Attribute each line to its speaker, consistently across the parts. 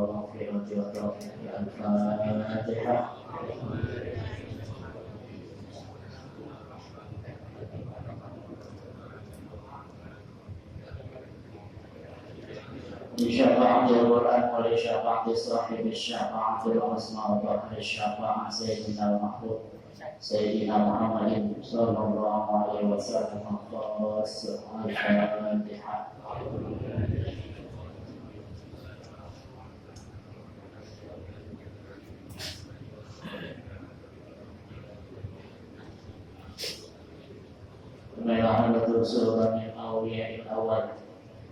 Speaker 1: والمغفرة والتوفيق. الفاتحة. لشفاعة القرآن ولشفاعة صاحب الشفاعة العظمى وطهر الشفاعة سيدنا المحبوب سيدنا محمد صلى الله عليه وسلم خاصة. الفاتحة. Melahat Rasulullah min awliya'il awal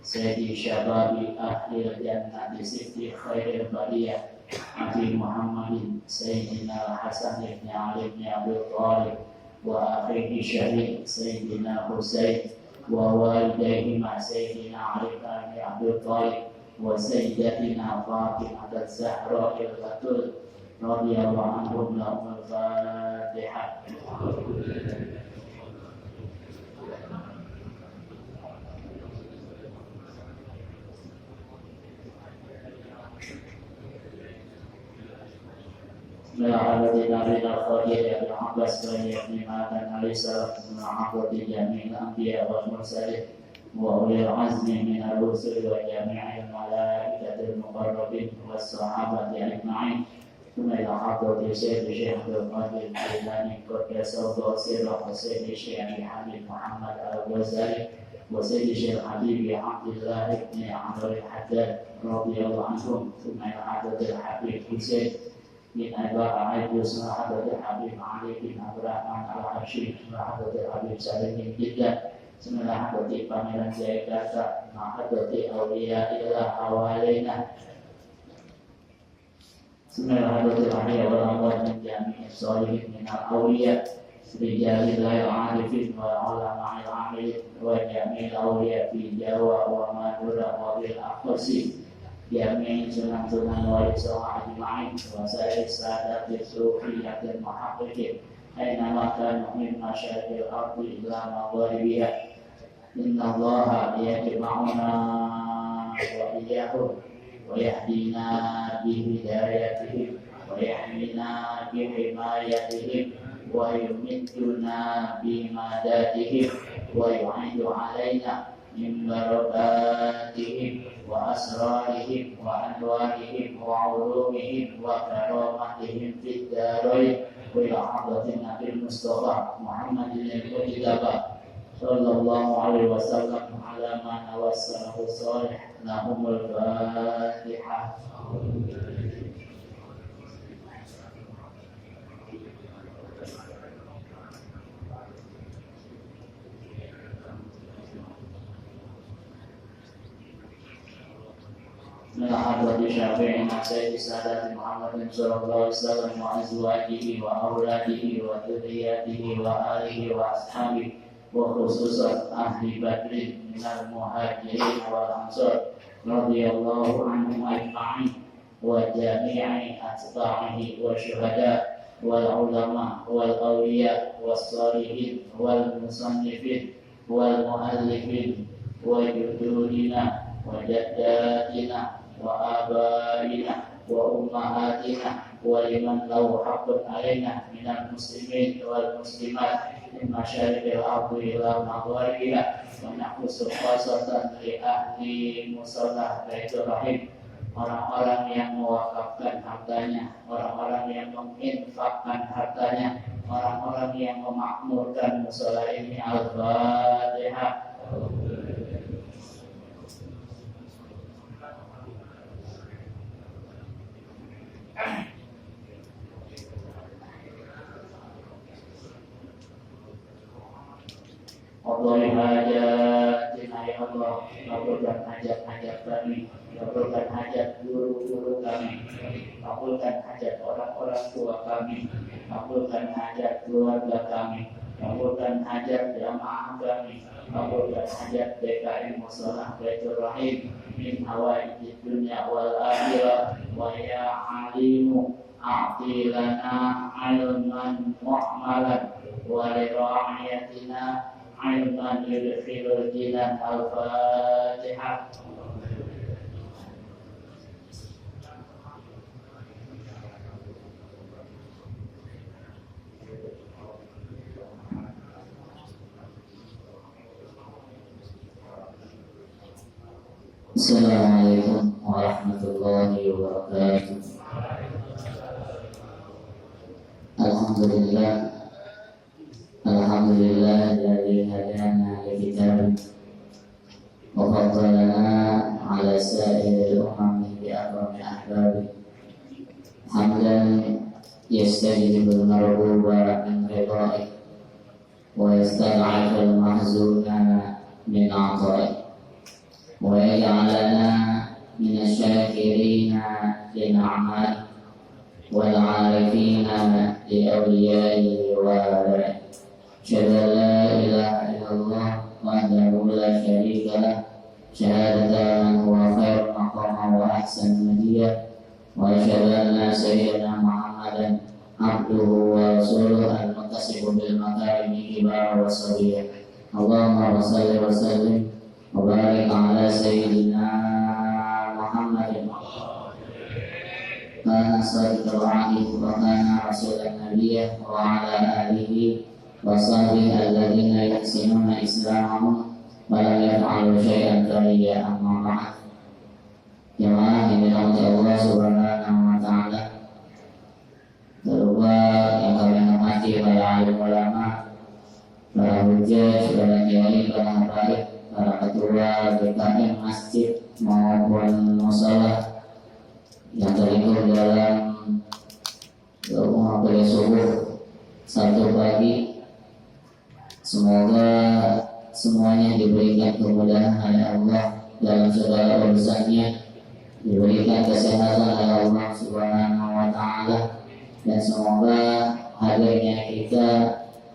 Speaker 1: Sayyidi syababi ahlil jannah Disifti khairil bariyah Nabi Muhammadin Sayyidina Hasan ibn Ali ibn Abi Thalib Wa akhihi syahid Sayyidina Husain Wa walidayhima Sayyidina Ali ibn Abi Thalib Wa Sayyidatina Fatimah Az-Zahra il-Batul Radiyallahu anhum lahumul Fatihah. Melahat Nabi Al-Qadir Ibn Abbas Ibn Matan Al-Islam Melahat Jami'il Anbiya wal Mursalin Wa ulil azmi minal rusul wa jami'il malaikatil muqarrabin wa sahabati ajma'in. Melahat Syekh Abdul Qadir Al-Jilani Qaddasallahu sirrahu Syekh Abi Habib Muhammad Al-Ghazali wa Syekh Habib Abdullah ibn Amr al-Haddad radhiyallahu anhum. Melahat Habib Husain bin Aidus Hadratul Habib Ali bin Abrahman Al-Habsyi Hadratul Habib Salim bin Jiddah Hadratul Pangeran Jayakarta Hadratul Awliya Ilah Awalina Hadratul Ahya wal Amwat min Jami'is Sholihin min Al-Awliya Rijalil Arifin wa Ulama'il Amilin wa Jami'il Awliya fi Jawa wa Madura wa bil Aqsi Jami'in sunan-sunan wali soha ajma'in wa sa'ir sadat sufiyatil muhaqqiqin aina makanu min masyaratil ardi ila magharibiha. Inna allaha yajma'una wa iyahum wa yahdina bihidayatihim wa yahmina bihimayatihim wa yumidduna bimadatihim wa yu'idu alaina min barakatihim wa asrarihim wa anwarihim wa ulumihim wa karamatihim fid darain wa ila hadratin Nabi Mustafa Muhammadin al-Mujtaba sallallahu alaihi wasallam ala ma nawassalahu salih lahumul Fatihah. Melahat Syafi'ina Sayyidi Sadati Muhammadin sallallahu alaihi wasallam wa azwajihi wa auladihi wa dzurriyyatihi wa alihi wa ashabihi wa khususan ahli badrin minal muhajirin wal ansar radhiyallahu anhum ajma'in wa jami'i atba'ihi wa syuhada wal ulama wal awliya was salihin wal musannifin wal muallifin wa jududina wa jaddatina wa abaina wa ummahatina wa liman lahu haqqun alaina minal muslimin wal muslimat min masyariqil ardi ila magharibiha wa nahussu khasatan li ahli musalla baitur rahim, orang-orang yang mewakafkan hartanya, orang-orang yang menginfakkan hartanya, orang-orang yang memakmurkan musalla ini. Al-Fatihah. Allahi hajatina ya Allah, kabulkan hajat-hajat kami, kabulkan hajat guru-guru kami, kabulkan hajat orang-orang tua kami, kabulkan hajat keluarga kami, kabulkan hajat jamaah kami, kabulkan hajat DKM Musholah Baitur Rahim min hawaijid dunya wal akhirah wa ya alimu a'ti lana ilman mu'malan wa li ra'iyatina ilman yudkhilul jinan. Al-Fatihah. Assalamualaikum warahmatullahi wabarakatuh. Alhamdulillah, alhamdulillah alladzi hadana li kitabih wa faddalana ala sa'iril umami bi akrami ahbabih. Hamdan yastajibul marhuba min ridhaih wa yastad'aful mahzuna min 'ata'ih. ويجعلنا من الشاكرين لنعمائه والعارفين لأوليائه وآبائه. أشهد أن لا إله إلا الله وحده لا شريك له شهادة من هو خير مقاما وأحسن مديا، وأشهد أن سيدنا محمدا عبده ورسوله المتصف بالمكارم كبارا وصغيرا. اللهم صل وسلم وبارك على سيدنا محمد كان صادق الوعد وكان رسولا نبيا وعلى آله وصحبه الذين يحسنون إسلامهم ولم يفعلوا شيئا كريا. أما بعد. Jemaah yang dirahmati Allah Subhanahu wa Ta'ala, terutama yang kami hormati para alim ulama, para hujjah, para kiai, para habaib, para ketua DKM masjid maupun musala yang terlibat dalam doa pada subuh Sabtu pagi. Semoga semuanya diberikan kemudahan oleh Allah dalam segala urusannya, diberikan kesehatan oleh Allah Subhanahu wa Ta'ala, dan semoga hadirnya kita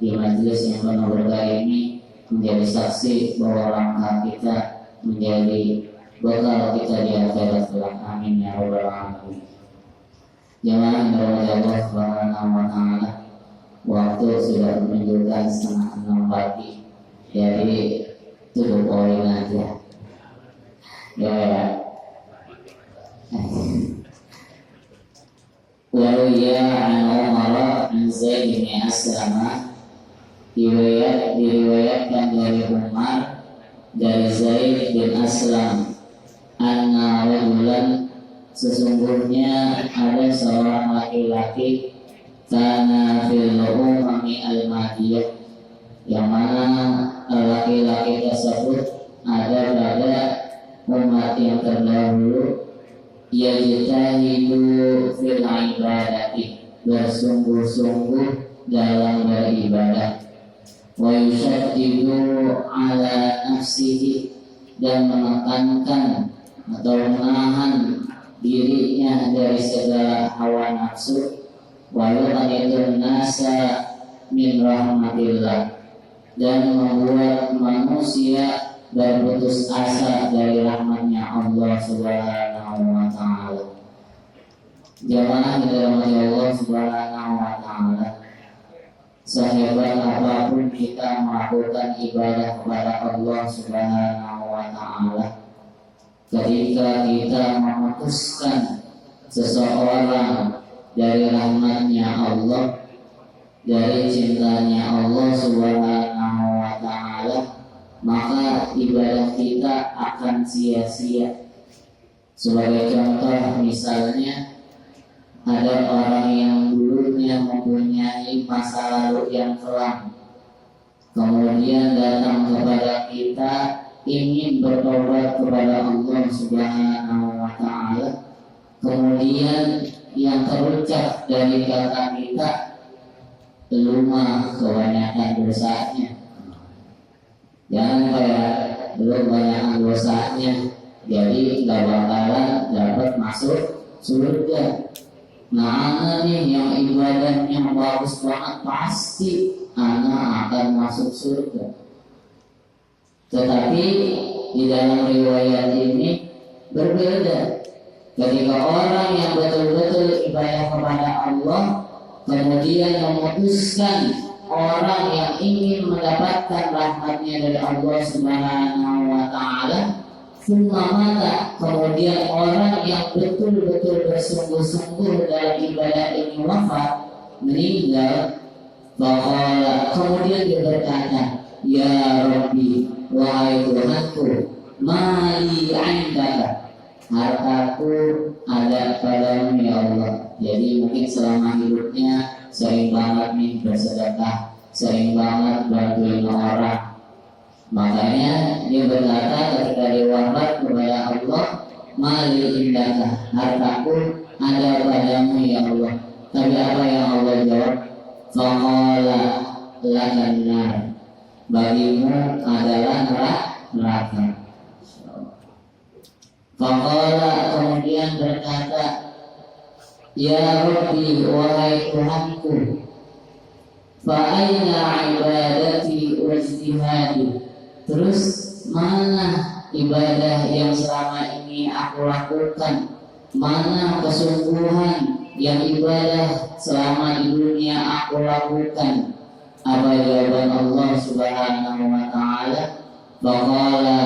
Speaker 1: di majelis yang penuh berkah ini menjadi saksi bahwa langkah kita menjadi bekal kita di akhirat kelak. Amin ya rabbal alamin. Jemaah dirahmati Allah Subhanahu wa Ta'ala, waktu sudah menunjukkan 5:30 pagi, jadi 7 poin aja. Ya. Waruya an Umar an Zaid bin Aslam, diriwayatkan dari Umar dari Zaid bin Aslam, anna rajulan, sesungguhnya ada seorang laki-laki, kana fil umami al-madiyah, yang mana laki-laki tersebut ada pada umat yang terdahulu, yajtahidu fil ibadati, bersungguh-sungguh dalam beribadah, wa yushaddidu ala nafsihi, dan menekankan atau menahan dirinya dari segala hawa nafsu, wa yuqanitun nasa min rahmatillah, dan membuat manusia berputus asa dari rahmatnya Allah Subhanahu wa Ta'ala. Jamaah dirahmati Allah Subhanahu wa Ta'ala, sehebat apapun kita melakukan ibadah kepada Allah Subhanahu wa Ta'ala, ketika kita memutuskan seseorang dari rahmatnya Allah, dari cintanya Allah Subhanahu wa Ta'ala, maka ibadah kita akan sia-sia. Sebagai contoh, misalnya ada orang yang dulunya mempunyai masa lalu yang kelam, kemudian datang kepada kita ingin bertobat kepada Allah Subhanahu wa Ta'ala, kemudian yang terucap dari kata kita, lu mah kebanyakan dosanya. Jangan kayak lu banyak dosanya jadi gak bakalan dapat masuk surga. Nah, anak nih yang ibadahnya bagus banget, pasti anak akan masuk surga. Tetapi di dalam riwayat ini berbeda. Ketika orang yang betul-betul ibadah kepada Allah, kemudian memutuskan orang yang ingin mendapatkan rahmatnya dari Allah Subhanahu wa Ta'ala, mata, kemudian orang yang betul-betul bersungguh-sungguh dalam ibadah ini wafat, meninggal, bahwa kemudian dia berkata, ya Rabbi, wahai Tuhanku, mali indaka, hartaku ada padamu ya Allah. Jadi mungkin selama hidupnya sering banget nih bersedekah, sering banget bantuin orang. Makanya dia berkata ketika dia wafat kepada Allah, mali indaka, hartaku ada padamu ya Allah. Tapi apa yang Allah jawab? Faqala lakan nar, bagimu adalah neraka. Faqala, kemudian berkata, ya Rabbi, wahai Tuhanku, fa aina ibadati wa ijtihadi, terus mana ibadah yang selama ini aku lakukan, mana kesungguhan yang ibadah selama di dunia aku lakukan? Apa jawaban Allah Subhanahu wa ta'ala? Faqala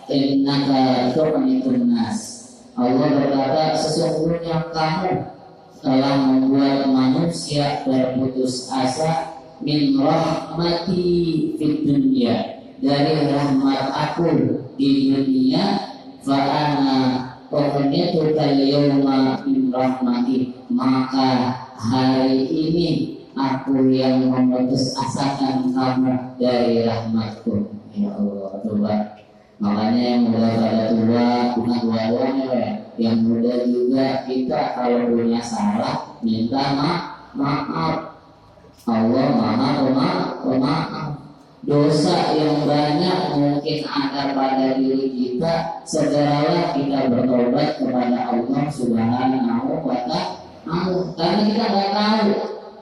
Speaker 1: innaka tu'minun nas, Allah berkata, sesungguhnya kamu telah membuat manusia berputus asa min rahmati fid dunya, dari rahmat aku di dunia. Fa'ana ughnitukal yawma min rahmati, maka hari ini aku yang memutus asakan kamu dari rahmatku. Ya Allah, coba. Makanya yang muda pada tua, bukan tua-tuanya ya, yang muda juga kita kalau punya salah minta maaf. Allah maha pemaaf. Dosa yang banyak mungkin ada pada diri kita, segeralah kita bertobat kepada Allah Subhanahu wa ta'ala. Karena kita nggak tahu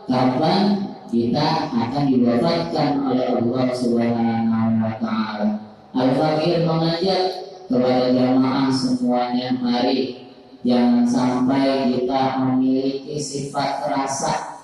Speaker 1: kapan kita akan diwafatkan oleh Allah Subhanahu wa ta'ala. Al-Fakir mengajak kepada jamaah semuanya, mari jangan sampai kita memiliki sifat rasa.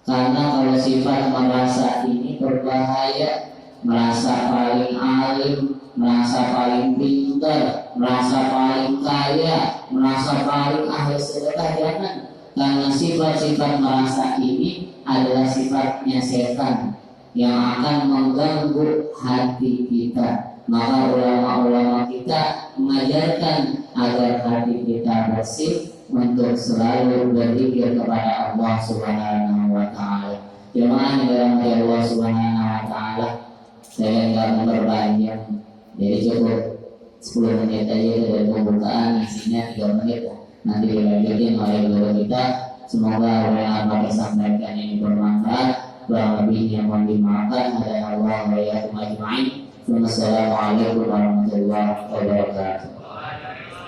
Speaker 1: Karena kalau sifat merasa ini berbahaya, merasa paling alim, merasa paling pintar, merasa paling kaya, merasa paling ahli sedekah, jangan. Karena sifat-sifat merasa ini adalah sifatnya setan yang akan mengganggu hati kita. Maka ulama-ulama kita mengajarkan agar hati kita bersih untuk selalu berzikir kepada Allah Subhanahu wa ta'ala. Jemaah yang dirahmati Allah Subhanahu wa ta'ala, saya enggak memperpanjang, jadi cukup 10 menit aja dari pembukaan, isinya 3 menit. Nanti dilanjutin oleh guru kita. Semoga apa yang akan disampaikan ini bermanfaat. Kurang lebihnya mohon dimaafkan. Ada Allah wa iyyakum ajma'in. Wassalamualaikum warahmatullahi wabarakatuh.